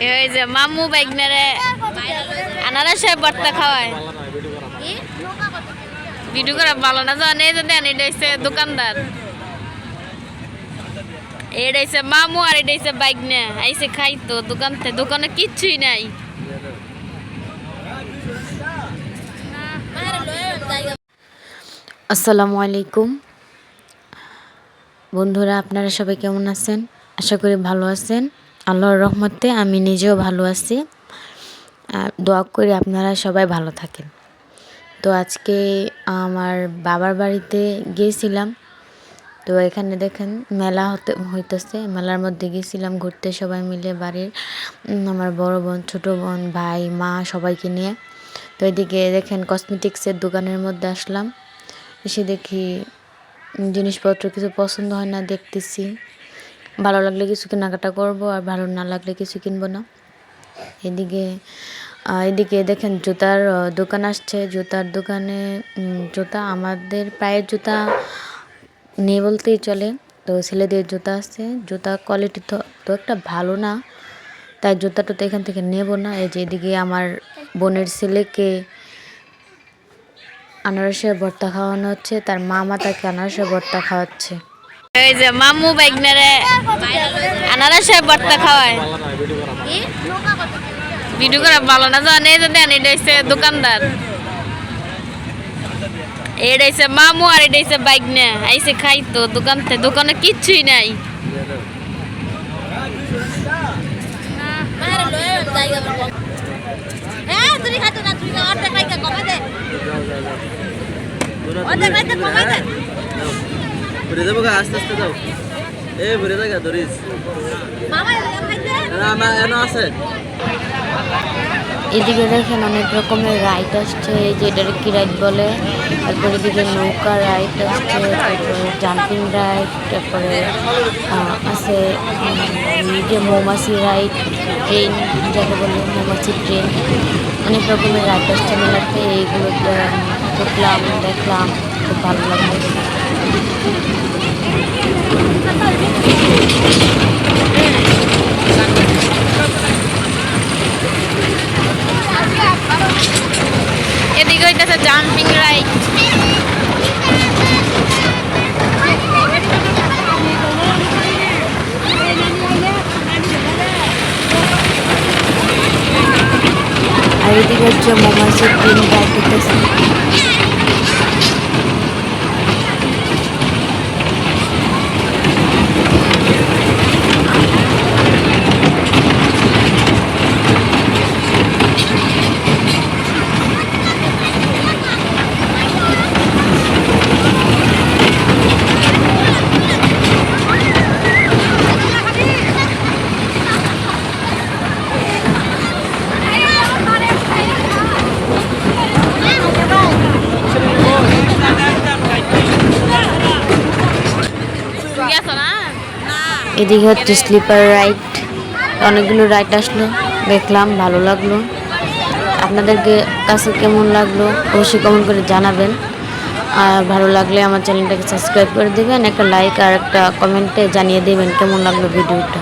এই যে মামু বাইগনারে আনারসে ভর্তা খাওয়ায়। ভিডিও করা ভালো না জানে এই যে দেন এটা হচ্ছে দোকানদার, এটা হচ্ছে মামু আর এটা হচ্ছে বাইগনা আইসে খাইতো দোকানে কিচ্ছুই নাই। আসসালামু আলাইকুম বন্ধুরা, আপনারা সবাই কেমন আছেন? আশা করি ভালো আছেন। আল্লাহর রহমতে আমি নিজেও ভালো আছি। দোয়া করি আপনারা সবাই ভালো থাকেন। তো আজকে আমার বাবার বাড়িতে গিয়েছিলাম। তো এখানে দেখেন মেলা হইতেছে, মেলার মধ্যে গিয়েছিলাম ঘুরতে সবাই মিলে, বাড়ির আমার বড় বোন, ছোট বোন, ভাই, মা সবাইকে নিয়ে। তো এদিকে দেখেন কসমেটিক্সের দোকানের মধ্যে আসলাম। এসে দেখি জিনিসপত্র কিছু পছন্দ হয় না, দেখতেছি ভালো লাগলে কিছু কেনাকাটা করব, আর ভালো না লাগলে কিছু কিনবো না। এদিকে দেখেন জুতার দোকান আসছে। জুতার দোকানে জুতা, আমাদের পায়ের জুতা নেই বলতেই চলে। তো ছেলেদের জুতা আছে, জুতা কোয়ালিটি তো একটা ভালো না, তাই জুতাটা তো এখান থেকে নেব না। এই যে এদিকে আমার বোনের ছেলেকে আনারসের ভর্তা খাওয়ানো হচ্ছে, তার মামা তাকে আনারসের ভর্তা খাওয়াচ্ছে। এই যে মামু বাইগনারে আনারসের ভর্তা খাওয়ায়। ভিডিও করা ভালো না জানে এই যে দেন এটা হচ্ছে দোকানদার, এটা হচ্ছে মামু আর এটা হচ্ছে বাইগনা আইসে খাইতো দোকানে কিচ্ছুই নাই। আস্তে আস্তে যাও, ভরে দেখা ধরিস আছে। এদিকে দেখেন অনেক রকমের রাইড আসছে, এই যে এটার কি রাইড বলে। তারপরে এদিকে নৌকা রাইড আসছে, তারপরে জাম্পিং রাইড, তারপরে আছে যে মৌমাছি রাইড, ট্রেন যাকে বলে মৌমাছি ট্রেন। অনেক রকমের রাইড আসছে মেলাতে, এইগুলো উঠলাম, দেখলাম, খুব ভালো লাগলো। এদিকে হইতেছে জাম্পিং রাইড। আর এদিকে হচ্ছে মৌমাছির ট্রেন রাইড হইতেছে। এদিকে হচ্ছে স্লিপার রাইড, অনেকগুলো রাইড আসলো, দেখলাম ভালো লাগলো। আপনাদেরকে কাছে কেমন লাগলো অবশ্যই কমেন্ট করে জানাবেন। আর ভালো লাগলে আমার চ্যানেলটাকে সাবস্ক্রাইব করে দেবেন, একটা লাইক আর একটা কমেন্টে জানিয়ে দেবেন কেমন লাগলো ভিডিওটা।